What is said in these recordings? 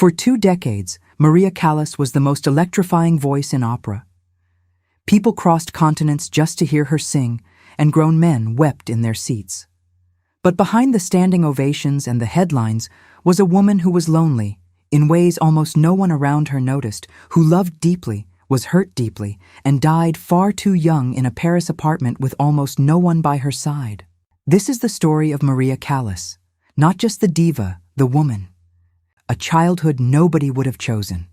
For 2 decades, Maria Callas was the most electrifying voice in opera. People crossed continents just to hear her sing, and grown men wept in their seats. But behind the standing ovations and the headlines was a woman who was lonely, in ways almost no one around her noticed, who loved deeply, was hurt deeply, and died far too young in a Paris apartment with almost no one by her side. This is the story of Maria Callas, not just the diva, the woman. A childhood nobody would have chosen.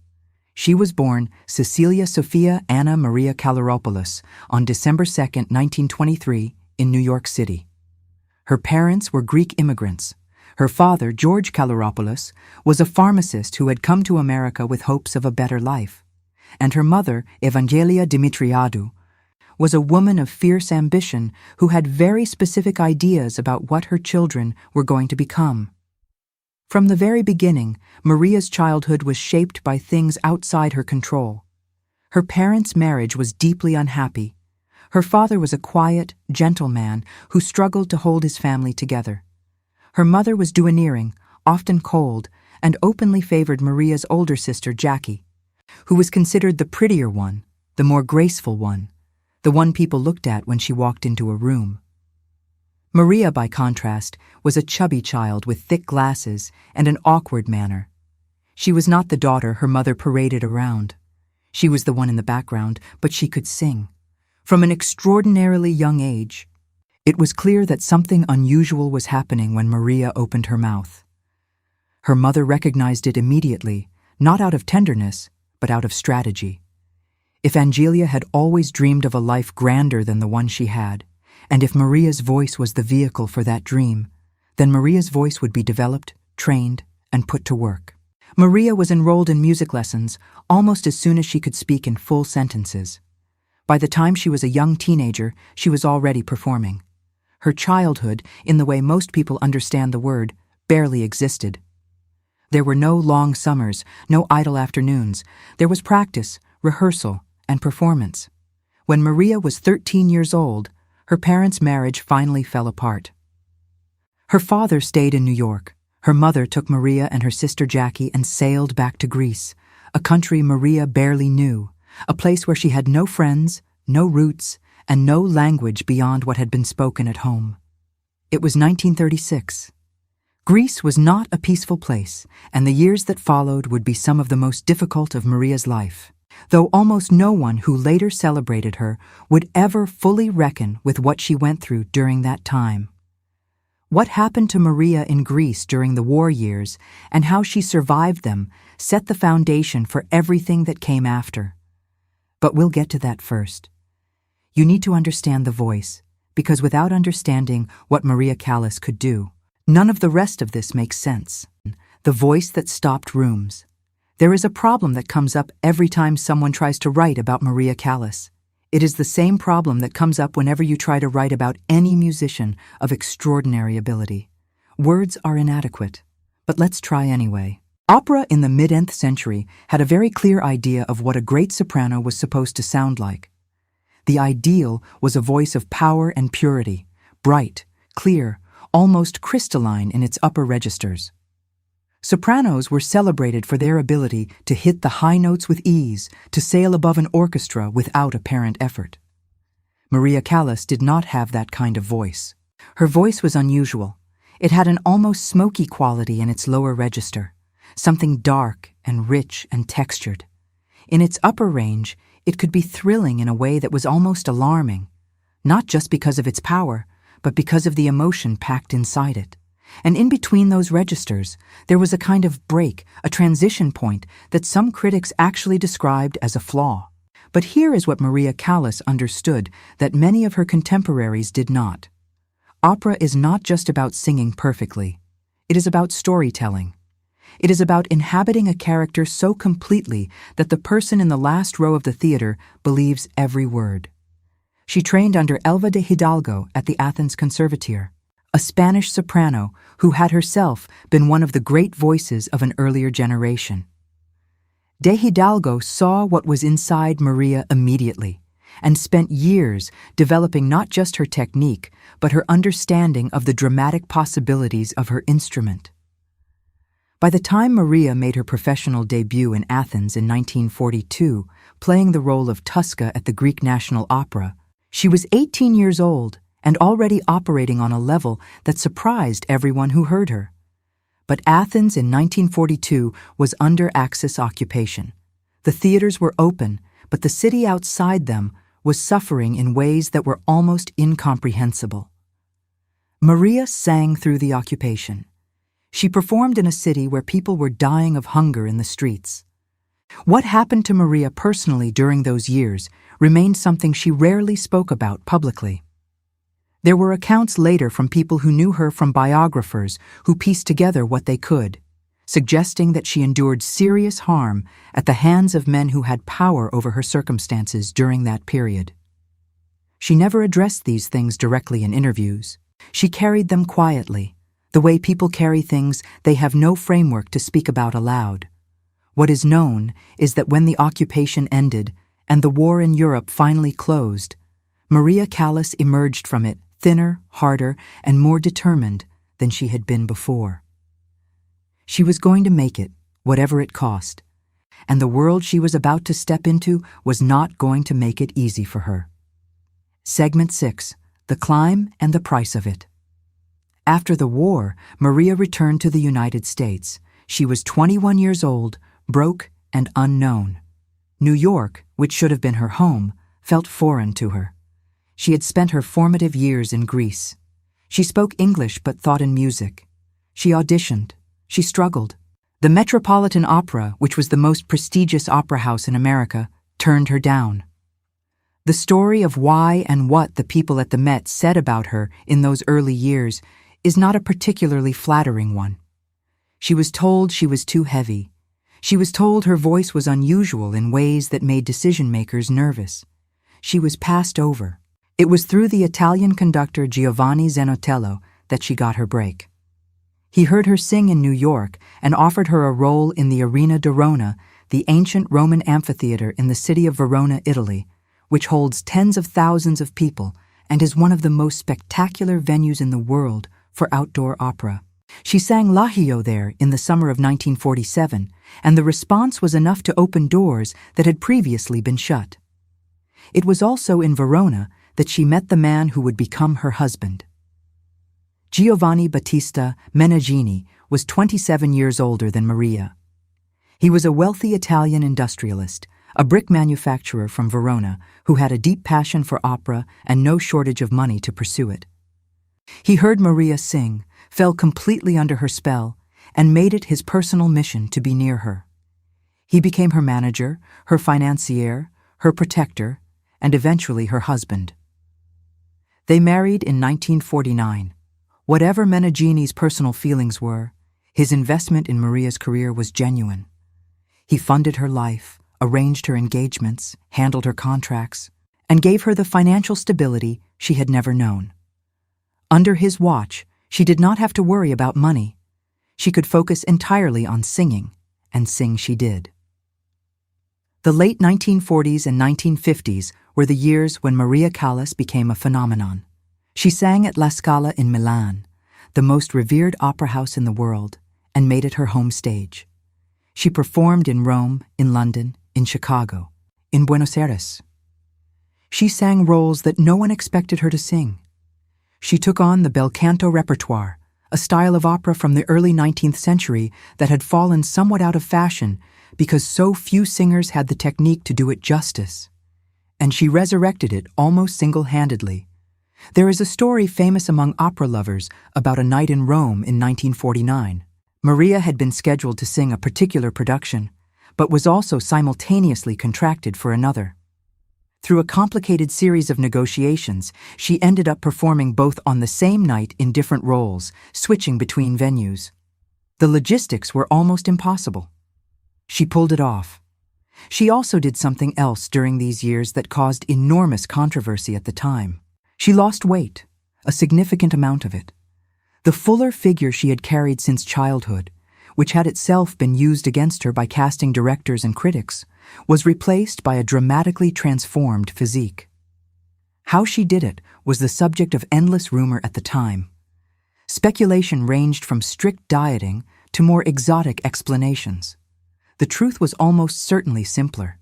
She was born Cecilia Sophia Anna Maria Callas on December 2, 1923, in New York City. Her parents were Greek immigrants. Her father, George Callas, was a pharmacist who had come to America with hopes of a better life. And her mother, Evangelia Dimitriadou, was a woman of fierce ambition who had very specific ideas about what her children were going to become. From the very beginning, Maria's childhood was shaped by things outside her control. Her parents' marriage was deeply unhappy. Her father was a quiet, gentle man who struggled to hold his family together. Her mother was domineering, often cold, and openly favored Maria's older sister, Jackie, who was considered the prettier one, the more graceful one, the one people looked at when she walked into a room. Maria, by contrast, was a chubby child with thick glasses and an awkward manner. She was not the daughter her mother paraded around. She was the one in the background, but she could sing. From an extraordinarily young age, it was clear that something unusual was happening when Maria opened her mouth. Her mother recognized it immediately, not out of tenderness, but out of strategy. If Angelia had always dreamed of a life grander than the one she had, and if Maria's voice was the vehicle for that dream, then Maria's voice would be developed, trained, and put to work. Maria was enrolled in music lessons almost as soon as she could speak in full sentences. By the time she was a young teenager, she was already performing. Her childhood, in the way most people understand the word, barely existed. There were no long summers, no idle afternoons. There was practice, rehearsal, and performance. When Maria was 13 years old, her parents' marriage finally fell apart. Her father stayed in New York. Her mother took Maria and her sister Jackie and sailed back to Greece, a country Maria barely knew, a place where she had no friends, no roots, and no language beyond what had been spoken at home. It was 1936. Greece was not a peaceful place, and the years that followed would be some of the most difficult of Maria's life, though almost no one who later celebrated her would ever fully reckon with what she went through during that time. What happened to Maria in Greece during the war years and how she survived them set the foundation for everything that came after. But we'll get to that first. You need to understand the voice, because without understanding what Maria Callas could do, none of the rest of this makes sense. The voice that stopped rooms. There is a problem that comes up every time someone tries to write about Maria Callas. It is the same problem that comes up whenever you try to write about any musician of extraordinary ability. Words are inadequate, but let's try anyway. Opera in the mid-10th century had a very clear idea of what a great soprano was supposed to sound like. The ideal was a voice of power and purity, bright, clear, almost crystalline in its upper registers. Sopranos were celebrated for their ability to hit the high notes with ease, to sail above an orchestra without apparent effort. Maria Callas did not have that kind of voice. Her voice was unusual. It had an almost smoky quality in its lower register, something dark and rich and textured. In its upper range, it could be thrilling in a way that was almost alarming, not just because of its power, but because of the emotion packed inside it. And in between those registers, there was a kind of break, a transition point that some critics actually described as a flaw. But here is what Maria Callas understood that many of her contemporaries did not. Opera is not just about singing perfectly. It is about storytelling. It is about inhabiting a character so completely that the person in the last row of the theater believes every word. She trained under Elva de Hidalgo at the Athens Conservatoire, a Spanish soprano who had herself been one of the great voices of an earlier generation. De Hidalgo saw what was inside Maria immediately and spent years developing not just her technique, but her understanding of the dramatic possibilities of her instrument. By the time Maria made her professional debut in Athens in 1942, playing the role of Tusca at the Greek National Opera, she was 18 years old and already operating on a level that surprised everyone who heard her. But Athens in 1942 was under Axis occupation. The theaters were open, but the city outside them was suffering in ways that were almost incomprehensible. Maria sang through the occupation. She performed in a city where people were dying of hunger in the streets. What happened to Maria personally during those years remained something she rarely spoke about publicly. There were accounts later from people who knew her from biographers who pieced together what they could, suggesting that she endured serious harm at the hands of men who had power over her circumstances during that period. She never addressed these things directly in interviews. She carried them quietly, the way people carry things they have no framework to speak about aloud. What is known is that when the occupation ended and the war in Europe finally closed, Maria Callas emerged from it thinner, harder, and more determined than she had been before. She was going to make it, whatever it cost, and the world she was about to step into was not going to make it easy for her. Segment 6: The Climb and the Price of It. After the war, Maria returned to the United States. She was 21 years old, broke and unknown. New York, which should have been her home, felt foreign to her. She had spent her formative years in Greece. She spoke English but thought in music. She auditioned. She struggled. The Metropolitan Opera, which was the most prestigious opera house in America, turned her down. The story of why and what the people at the Met said about her in those early years is not a particularly flattering one. She was told she was too heavy. She was told her voice was unusual in ways that made decision-makers nervous. She was passed over. It was through the Italian conductor Giovanni Zanotello that she got her break. He heard her sing in New York and offered her a role in the Arena di Rona, the ancient Roman amphitheater in the city of Verona, Italy, which holds tens of thousands of people and is one of the most spectacular venues in the world for outdoor opera. She sang L'Ahio there in the summer of 1947, and the response was enough to open doors that had previously been shut. It was also in Verona that she met the man who would become her husband. Giovanni Battista Meneghini was 27 years older than Maria. He was a wealthy Italian industrialist, a brick manufacturer from Verona who had a deep passion for opera and no shortage of money to pursue it. He heard Maria sing, fell completely under her spell, and made it his personal mission to be near her. He became her manager, her financier, her protector, and eventually her husband. They married in 1949. Whatever Meneghini's personal feelings were, his investment in Maria's career was genuine. He funded her life, arranged her engagements, handled her contracts, and gave her the financial stability she had never known. Under his watch, she did not have to worry about money. She could focus entirely on singing, and sing she did. The late 1940s and 1950s were the years when Maria Callas became a phenomenon. She sang at La Scala in Milan, the most revered opera house in the world, and made it her home stage. She performed in Rome, in London, in Chicago, in Buenos Aires. She sang roles that no one expected her to sing. She took on the bel canto repertoire, a style of opera from the early 19th century that had fallen somewhat out of fashion because so few singers had the technique to do it justice. And she resurrected it almost single-handedly. There is a story famous among opera lovers about a night in Rome in 1949. Maria had been scheduled to sing a particular production, but was also simultaneously contracted for another. Through a complicated series of negotiations, she ended up performing both on the same night in different roles, switching between venues. The logistics were almost impossible. She pulled it off. She also did something else during these years that caused enormous controversy at the time. She lost weight, a significant amount of it. The fuller figure she had carried since childhood, which had itself been used against her by casting directors and critics, was replaced by a dramatically transformed physique. How she did it was the subject of endless rumor at the time. Speculation ranged from strict dieting to more exotic explanations. The truth was almost certainly simpler,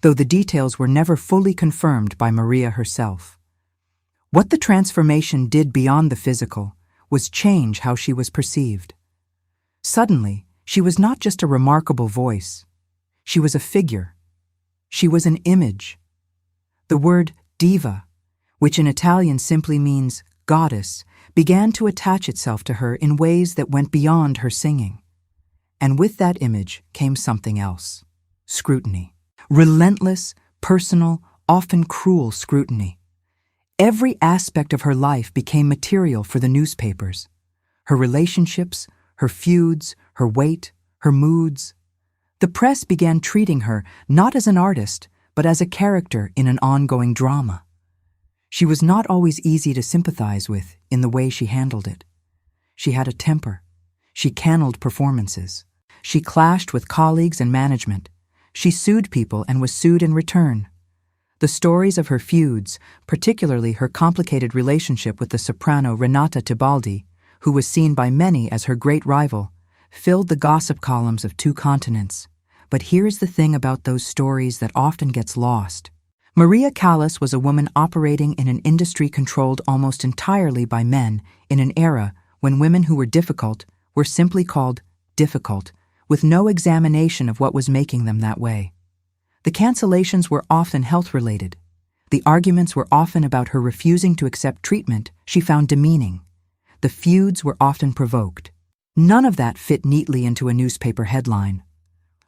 though the details were never fully confirmed by Maria herself. What the transformation did beyond the physical was change how she was perceived. Suddenly, she was not just a remarkable voice. She was a figure. She was an image. The word diva, which in Italian simply means goddess, began to attach itself to her in ways that went beyond her singing. And with that image came something else: scrutiny. Relentless, personal, often cruel scrutiny. Every aspect of her life became material for the newspapers. Her relationships, her feuds, her weight, her moods. The press began treating her not as an artist, but as a character in an ongoing drama. She was not always easy to sympathize with in the way she handled it. She had a temper. She canned performances. She clashed with colleagues and management. She sued people and was sued in return. The stories of her feuds, particularly her complicated relationship with the soprano Renata Tebaldi, who was seen by many as her great rival, filled the gossip columns of 2 continents. But here's the thing about those stories that often gets lost. Maria Callas was a woman operating in an industry controlled almost entirely by men in an era when women who were difficult were simply called difficult, with no examination of what was making them that way. The cancellations were often health-related. The arguments were often about her refusing to accept treatment she found demeaning. The feuds were often provoked. None of that fit neatly into a newspaper headline.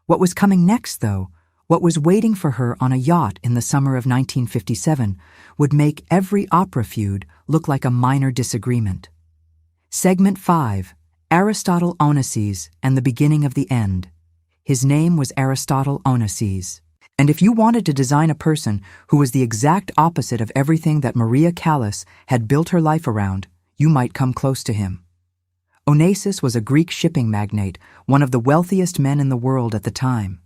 What was coming next, though, what was waiting for her on a yacht in the summer of 1957, would make every opera feud look like a minor disagreement. Segment 5, Aristotle Onassis and the Beginning of the End. His name was Aristotle Onassis. And if you wanted to design a person who was the exact opposite of everything that Maria Callas had built her life around, you might come close to him. Onassis was a Greek shipping magnate, one of the wealthiest men in the world at the time.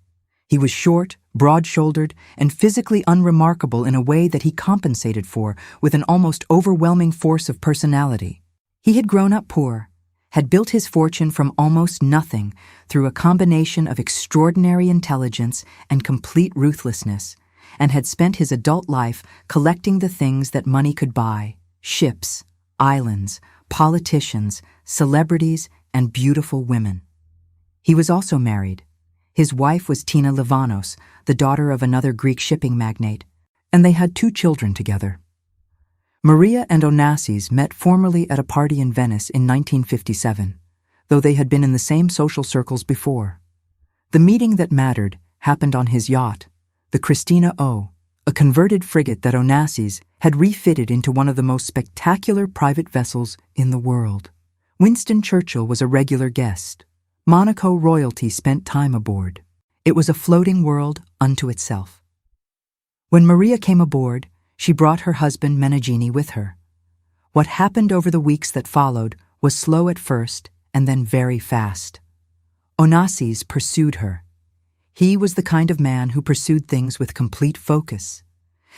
He was short, broad-shouldered, and physically unremarkable in a way that he compensated for with an almost overwhelming force of personality. He had grown up poor, had built his fortune from almost nothing through a combination of extraordinary intelligence and complete ruthlessness, and had spent his adult life collecting the things that money could buy: ships, islands, politicians, celebrities, and beautiful women. He was also married. His wife was Tina Livanos, the daughter of another Greek shipping magnate, and they had 2 children together. Maria and Onassis met formally at a party in Venice in 1957, though they had been in the same social circles before. The meeting that mattered happened on his yacht, the Christina O, a converted frigate that Onassis had refitted into one of the most spectacular private vessels in the world. Winston Churchill was a regular guest. Monaco royalty spent time aboard. It was a floating world unto itself. When Maria came aboard, she brought her husband Meneghini with her. What happened over the weeks that followed was slow at first and then very fast. Onassis pursued her. He was the kind of man who pursued things with complete focus.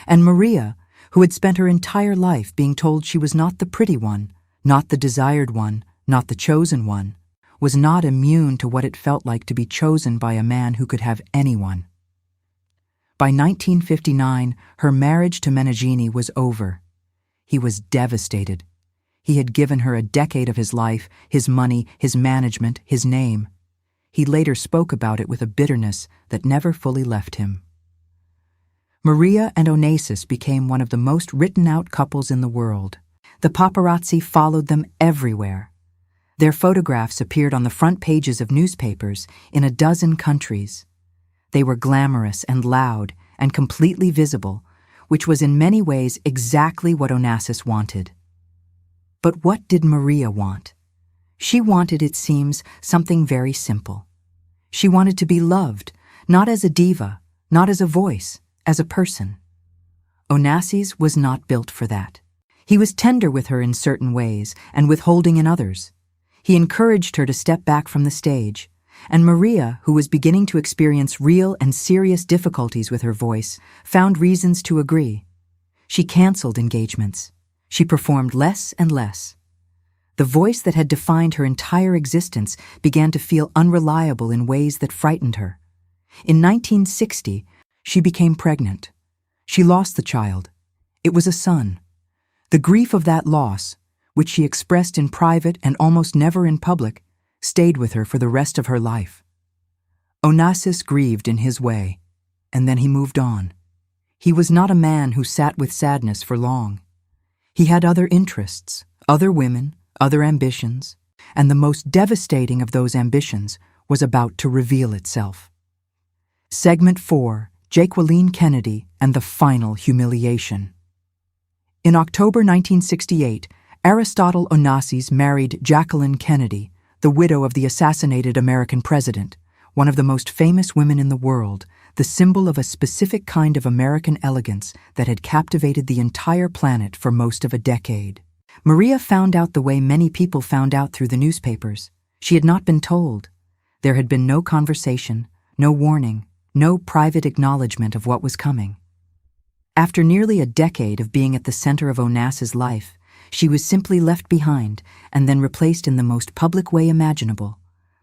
And Maria, who had spent her entire life being told she was not the pretty one, not the desired one, not the chosen one, was not immune to what it felt like to be chosen by a man who could have anyone. By 1959, her marriage to Meneghini was over. He was devastated. He had given her a decade of his life, his money, his management, his name. He later spoke about it with a bitterness that never fully left him. Maria and Onassis became one of the most written-out couples in the world. The paparazzi followed them everywhere. Their photographs appeared on the front pages of newspapers in a dozen countries. They were glamorous and loud and completely visible, which was in many ways exactly what Onassis wanted. But what did Maria want? She wanted, it seems, something very simple. She wanted to be loved, not as a diva, not as a voice, as a person. Onassis was not built for that. He was tender with her in certain ways and withholding in others. He encouraged her to step back from the stage, and Maria, who was beginning to experience real and serious difficulties with her voice, found reasons to agree. She canceled engagements. She performed less and less. The voice that had defined her entire existence began to feel unreliable in ways that frightened her. In 1960, she became pregnant. She lost the child. It was a son. The grief of that loss, which she expressed in private and almost never in public, stayed with her for the rest of her life. Onassis grieved in his way, and then he moved on. He was not a man who sat with sadness for long. He had other interests, other women, other ambitions, and the most devastating of those ambitions was about to reveal itself. Segment 4, Jacqueline Kennedy and the Final Humiliation. In October 1968, Aristotle Onassis married Jacqueline Kennedy, the widow of the assassinated American president, one of the most famous women in the world, the symbol of a specific kind of American elegance that had captivated the entire planet for most of a decade. Maria found out the way many people found out through the newspapers. She had not been told. There had been no conversation, no warning, no private acknowledgement of what was coming. After nearly a decade of being at the center of Onassis' life, she was simply left behind and then replaced in the most public way imaginable,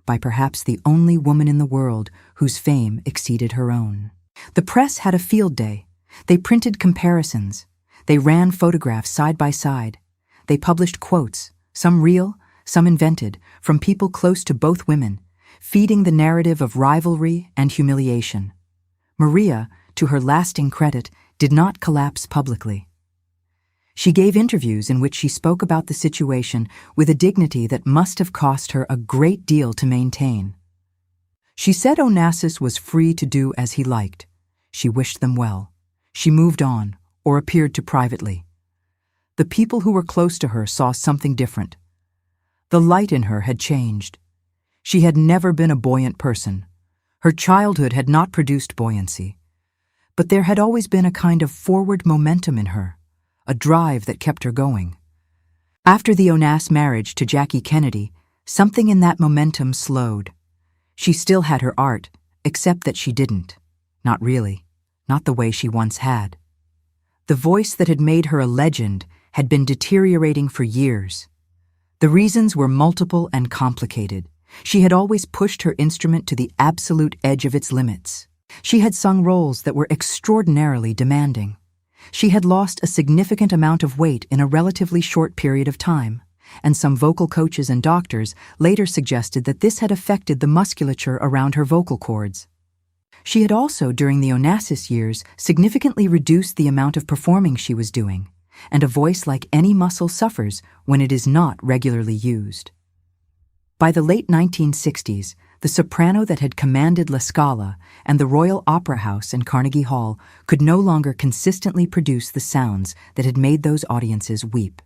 by perhaps the only woman in the world whose fame exceeded her own. The press had a field day. They printed comparisons. They ran photographs side by side. They published quotes, some real, some invented, from people close to both women, feeding the narrative of rivalry and humiliation. Maria, to her lasting credit, did not collapse publicly. She gave interviews in which she spoke about the situation with a dignity that must have cost her a great deal to maintain. She said Onassis was free to do as he liked. She wished them well. She moved on, or appeared to privately. The people who were close to her saw something different. The light in her had changed. She had never been a buoyant person. Her childhood had not produced buoyancy. But there had always been a kind of forward momentum in her, a drive that kept her going. After the Onassis marriage to Jackie Kennedy, something in that momentum slowed. She still had her art, except that she didn't. Not really. Not the way she once had. The voice that had made her a legend had been deteriorating for years. The reasons were multiple and complicated. She had always pushed her instrument to the absolute edge of its limits. She had sung roles that were extraordinarily demanding. She had lost a significant amount of weight in a relatively short period of time, and some vocal coaches and doctors later suggested that this had affected the musculature around her vocal cords. She had also, during the Onassis years, significantly reduced the amount of performing she was doing, and a voice like any muscle suffers when it is not regularly used. By the late 1960s, the soprano that had commanded La Scala and the Royal Opera House and Carnegie Hall could no longer consistently produce the sounds that had made those audiences weep.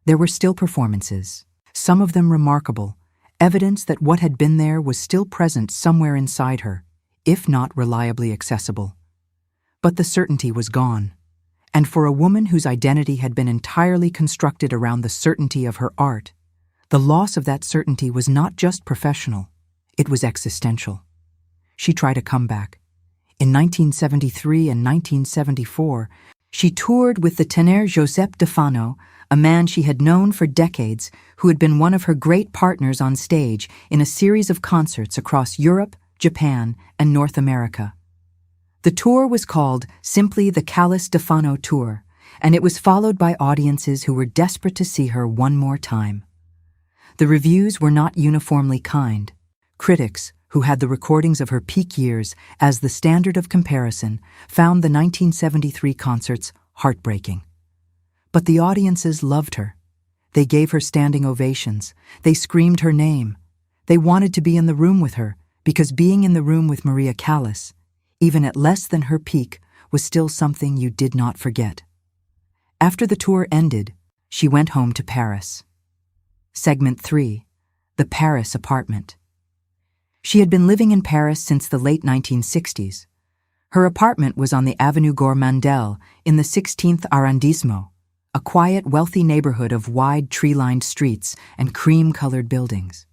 There were still performances, some of them remarkable, evidence that what had been there was still present somewhere inside her, if not reliably accessible. But the certainty was gone, and for a woman whose identity had been entirely constructed around the certainty of her art, the loss of that certainty was not just professional, it was existential. She tried a comeback. In 1973 and 1974, she toured with the tenor Josep de Fano, a man she had known for decades who had been one of her great partners on stage in a series of concerts across Europe, Japan, and North America. The tour was called simply the Callas de Fano Tour, and it was followed by audiences who were desperate to see her one more time. The reviews were not uniformly kind. Critics, who had the recordings of her peak years as the standard of comparison, found the 1973 concerts heartbreaking. But the audiences loved her. They gave her standing ovations. They screamed her name. They wanted to be in the room with her, because being in the room with Maria Callas, even at less than her peak, was still something you did not forget. After the tour ended, she went home to Paris. Segment 3, the Paris apartment. She had been living in Paris since the late 1960s. Her apartment was on the Avenue Gormandel in the 16th arrondissement, a quiet, wealthy neighborhood of wide, tree-lined streets and cream-colored buildings.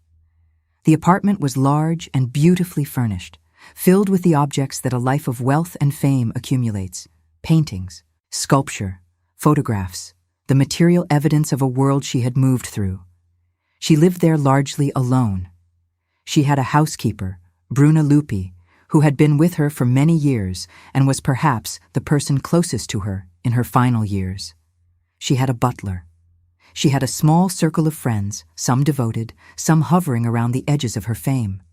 The apartment was large and beautifully furnished, filled with the objects that a life of wealth and fame accumulates: paintings, sculpture, photographs, the material evidence of a world she had moved through, She lived there largely alone. She had a housekeeper, Bruna Lupi, who had been with her for many years and was perhaps the person closest to her in her final years. She had a butler. She had a small circle of friends, some devoted, some hovering around the edges of her fame.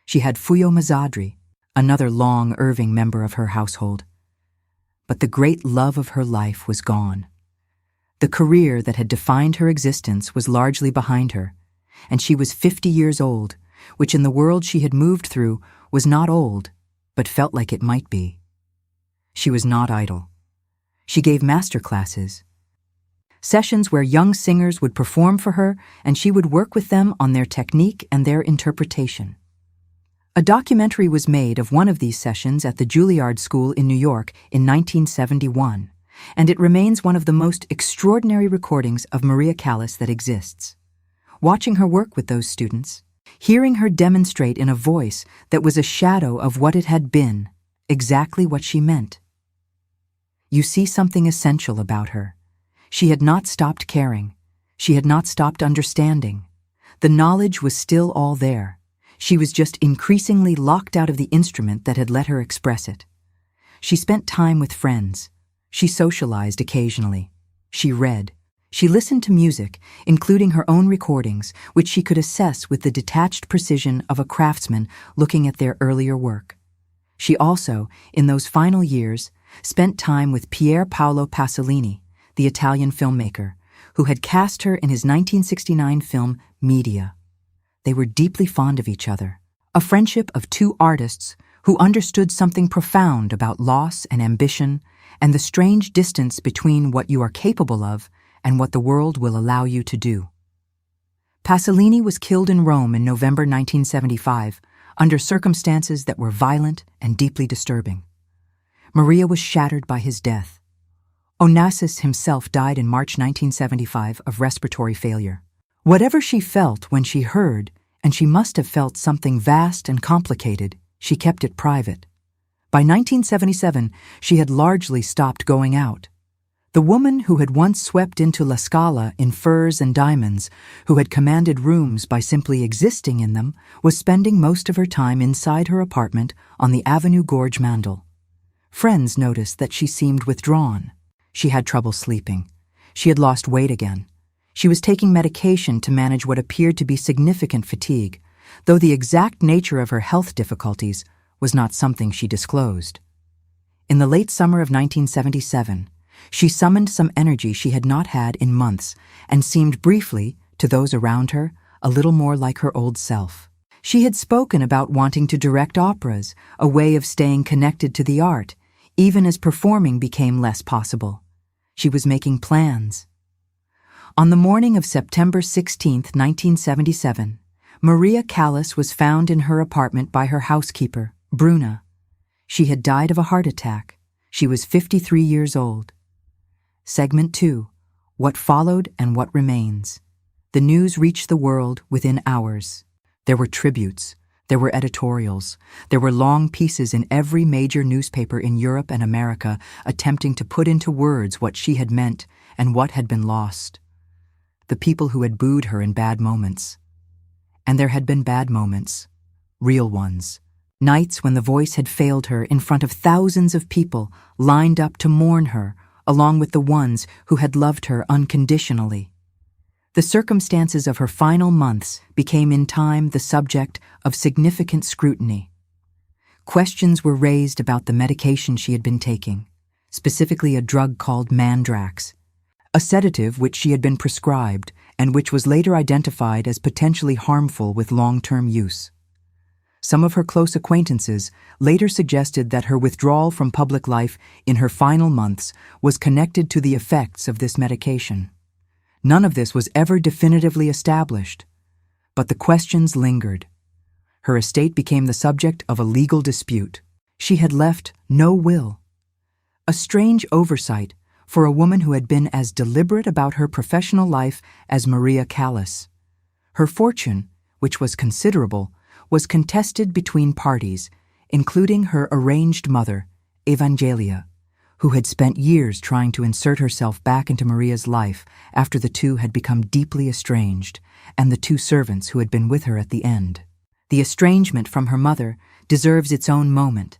She had Fuyo Mazadri, another long-Irving member of her household. But the great love of her life was gone. The career that had defined her existence was largely behind her, and she was 50 years old, which in the world she had moved through was not old, but felt like it might be. She was not idle. She gave master classes, sessions where young singers would perform for her and she would work with them on their technique and their interpretation. A documentary was made of one of these sessions at the Juilliard School in New York in 1971, and it remains one of the most extraordinary recordings of Maria Callas that exists. Watching her work with those students, hearing her demonstrate in a voice that was a shadow of what it had been, exactly what she meant. You see something essential about her. She had not stopped caring. She had not stopped understanding. The knowledge was still all there. She was just increasingly locked out of the instrument that had let her express it. She spent time with friends. She socialized occasionally. She read. She listened to music, including her own recordings, which she could assess with the detached precision of a craftsman looking at their earlier work. She also, in those final years, spent time with Pier Paolo Pasolini, the Italian filmmaker, who had cast her in his 1969 film Media. They were deeply fond of each other, a friendship of two artists who understood something profound about loss and ambition and the strange distance between what you are capable of and what the world will allow you to do. Pasolini was killed in Rome in November 1975 under circumstances that were violent and deeply disturbing. Maria was shattered by his death. Onassis himself died in March 1975 of respiratory failure. Whatever she felt when she heard, and she must have felt something vast and complicated, she kept it private. By 1977, she had largely stopped going out. The woman who had once swept into La Scala in furs and diamonds, who had commanded rooms by simply existing in them, was spending most of her time inside her apartment on the Avenue Gorge Mandel. Friends noticed that she seemed withdrawn. She had trouble sleeping. She had lost weight again. She was taking medication to manage what appeared to be significant fatigue, though the exact nature of her health difficulties was not something she disclosed. In the late summer of 1977, she summoned some energy she had not had in months and seemed briefly, to those around her, a little more like her old self. She had spoken about wanting to direct operas, a way of staying connected to the art, even as performing became less possible. She was making plans. On the morning of September 16, 1977, Maria Callas was found in her apartment by her housekeeper, Bruna. She had died of a heart attack. She was 53 years old. Segment 2. What Followed and What Remains. The news reached the world within hours. There were tributes. There were editorials. There were long pieces in every major newspaper in Europe and America attempting to put into words what she had meant and what had been lost. The people who had booed her in bad moments. And there had been bad moments. Real ones. Nights when the voice had failed her in front of thousands of people lined up to mourn her, along with the ones who had loved her unconditionally. The circumstances of her final months became in time the subject of significant scrutiny. Questions were raised about the medication she had been taking, specifically a drug called Mandrax, a sedative which she had been prescribed and which was later identified as potentially harmful with long-term use. Some of her close acquaintances later suggested that her withdrawal from public life in her final months was connected to the effects of this medication. None of this was ever definitively established, but the questions lingered. Her estate became the subject of a legal dispute. She had left no will. A strange oversight for a woman who had been as deliberate about her professional life as Maria Callas. Her fortune, which was considerable, was contested between parties, including her arranged mother, Evangelia, who had spent years trying to insert herself back into Maria's life after the two had become deeply estranged, and the two servants who had been with her at the end. The estrangement from her mother deserves its own moment.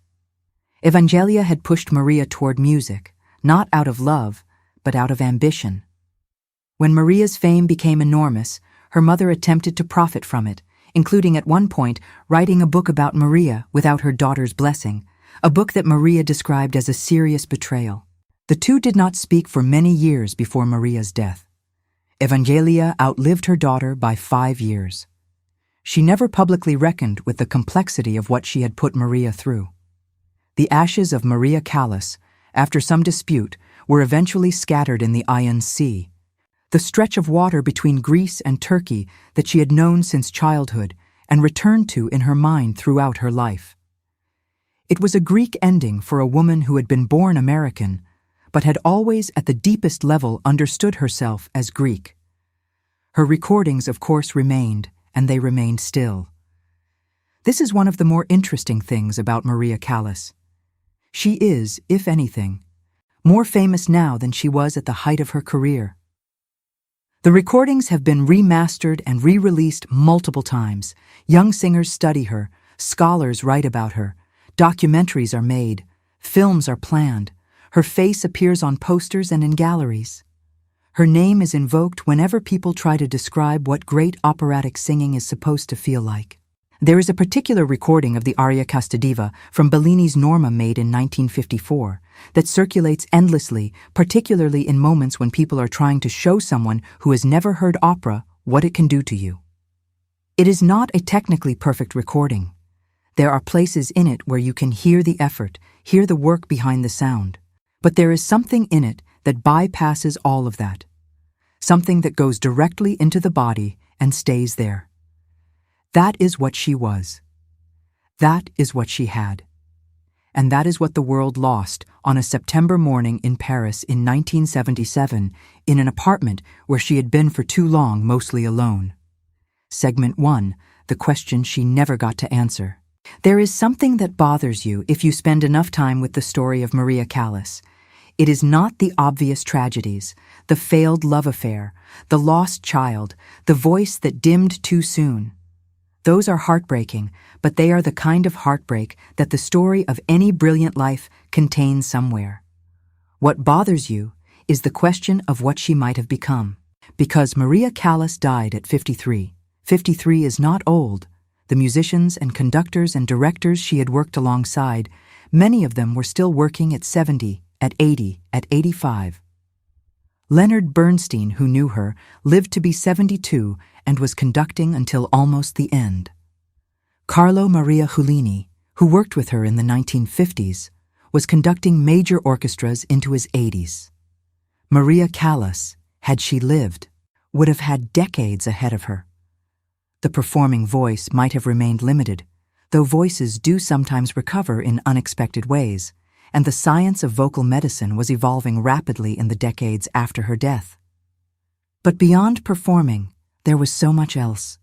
Evangelia had pushed Maria toward music, not out of love, but out of ambition. When Maria's fame became enormous, her mother attempted to profit from it, including at one point writing a book about Maria without her daughter's blessing, a book that Maria described as a serious betrayal. The two did not speak for many years before Maria's death. Evangelia outlived her daughter by 5 years. She never publicly reckoned with the complexity of what she had put Maria through. The ashes of Maria Callas, after some dispute, were eventually scattered in the Iron Sea. The stretch of water between Greece and Turkey that she had known since childhood and returned to in her mind throughout her life. It was a Greek ending for a woman who had been born American, but had always at the deepest level understood herself as Greek. Her recordings, of course, remained, and they remained still. This is one of the more interesting things about Maria Callas. She is, if anything, more famous now than she was at the height of her career. The recordings have been remastered and re-released multiple times. Young singers study her, scholars write about her, documentaries are made, films are planned, her face appears on posters and in galleries. Her name is invoked whenever people try to describe what great operatic singing is supposed to feel like. There is a particular recording of the aria Casta Diva from Bellini's Norma made in 1954 that circulates endlessly, particularly in moments when people are trying to show someone who has never heard opera what it can do to you. It is not a technically perfect recording. There are places in it where you can hear the effort, hear the work behind the sound. But there is something in it that bypasses all of that. Something that goes directly into the body and stays there. That is what she was. That is what she had. And that is what the world lost on a September morning in Paris in 1977 in an apartment where she had been for too long mostly alone. Segment 1, the question she never got to answer. There is something that bothers you if you spend enough time with the story of Maria Callas. It is not the obvious tragedies, the failed love affair, the lost child, the voice that dimmed too soon. Those are heartbreaking, but they are the kind of heartbreak that the story of any brilliant life contains somewhere. What bothers you is the question of what she might have become. Because Maria Callas died at 53. 53 is not old. The musicians and conductors and directors she had worked alongside, many of them were still working at 70, at 80, at 85. Leonard Bernstein, who knew her, lived to be 72 and was conducting until almost the end. Carlo Maria Giulini, who worked with her in the 1950s, was conducting major orchestras into his 80s. Maria Callas, had she lived, would have had decades ahead of her. The performing voice might have remained limited, though voices do sometimes recover in unexpected ways, and the science of vocal medicine was evolving rapidly in the decades after her death. But beyond performing, there was so much else.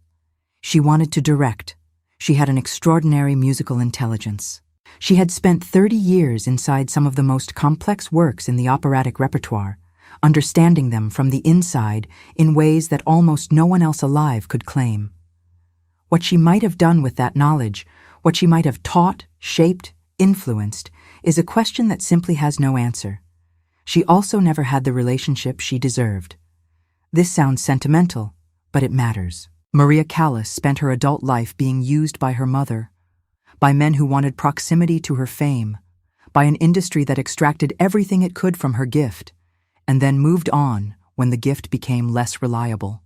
She wanted to direct. She had an extraordinary musical intelligence. She had spent 30 years inside some of the most complex works in the operatic repertoire, understanding them from the inside in ways that almost no one else alive could claim. What she might have done with that knowledge, what she might have taught, shaped, influenced, is a question that simply has no answer. She also never had the relationship she deserved. This sounds sentimental, but it matters. Maria Callas spent her adult life being used by her mother, by men who wanted proximity to her fame, by an industry that extracted everything it could from her gift, and then moved on when the gift became less reliable.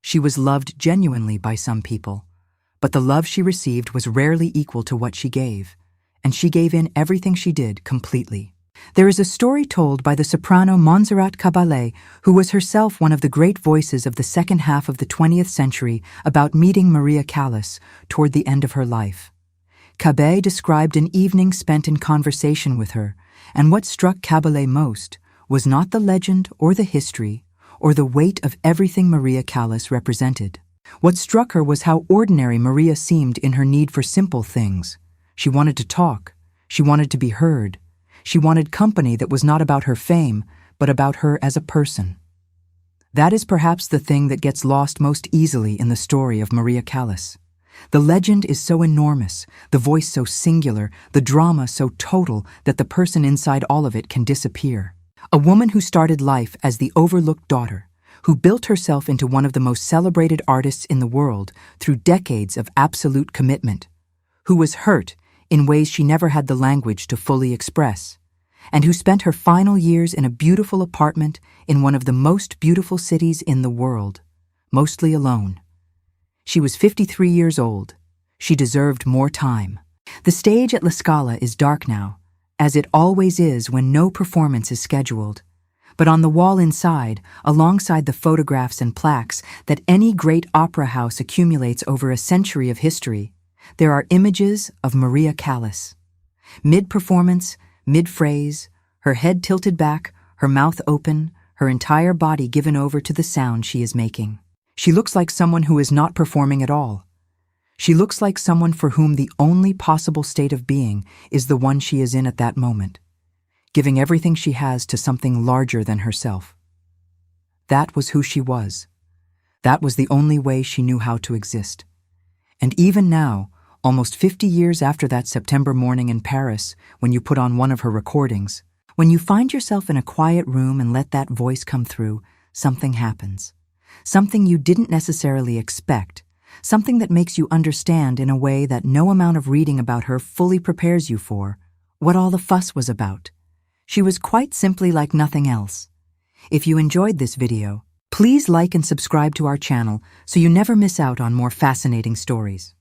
She was loved genuinely by some people, but the love she received was rarely equal to what she gave, and she gave in everything she did completely. There is a story told by the soprano Montserrat Caballé, who was herself one of the great voices of the second half of the 20th century, about meeting Maria Callas toward the end of her life. Caballé described an evening spent in conversation with her, and what struck Caballé most was not the legend or the history or the weight of everything Maria Callas represented. What struck her was how ordinary Maria seemed in her need for simple things. She wanted to talk. She wanted to be heard. She wanted company that was not about her fame, but about her as a person. That is perhaps the thing that gets lost most easily in the story of Maria Callas. The legend is so enormous, the voice so singular, the drama so total that the person inside all of it can disappear. A woman who started life as the overlooked daughter, who built herself into one of the most celebrated artists in the world through decades of absolute commitment, who was hurt in ways she never had the language to fully express, and who spent her final years in a beautiful apartment in one of the most beautiful cities in the world, mostly alone. She was 53 years old. She deserved more time. The stage at La Scala is dark now, as it always is when no performance is scheduled. But on the wall inside, alongside the photographs and plaques that any great opera house accumulates over a century of history, there are images of Maria Callas. Mid-performance, mid-phrase, her head tilted back, her mouth open, her entire body given over to the sound she is making. She looks like someone who is not performing at all. She looks like someone for whom the only possible state of being is the one she is in at that moment, giving everything she has to something larger than herself. That was who she was. That was the only way she knew how to exist. And even now, almost 50 years after that September morning in Paris, when you put on one of her recordings, when you find yourself in a quiet room and let that voice come through, something happens. Something you didn't necessarily expect. Something that makes you understand in a way that no amount of reading about her fully prepares you for what all the fuss was about. She was quite simply like nothing else. If you enjoyed this video, please like and subscribe to our channel so you never miss out on more fascinating stories.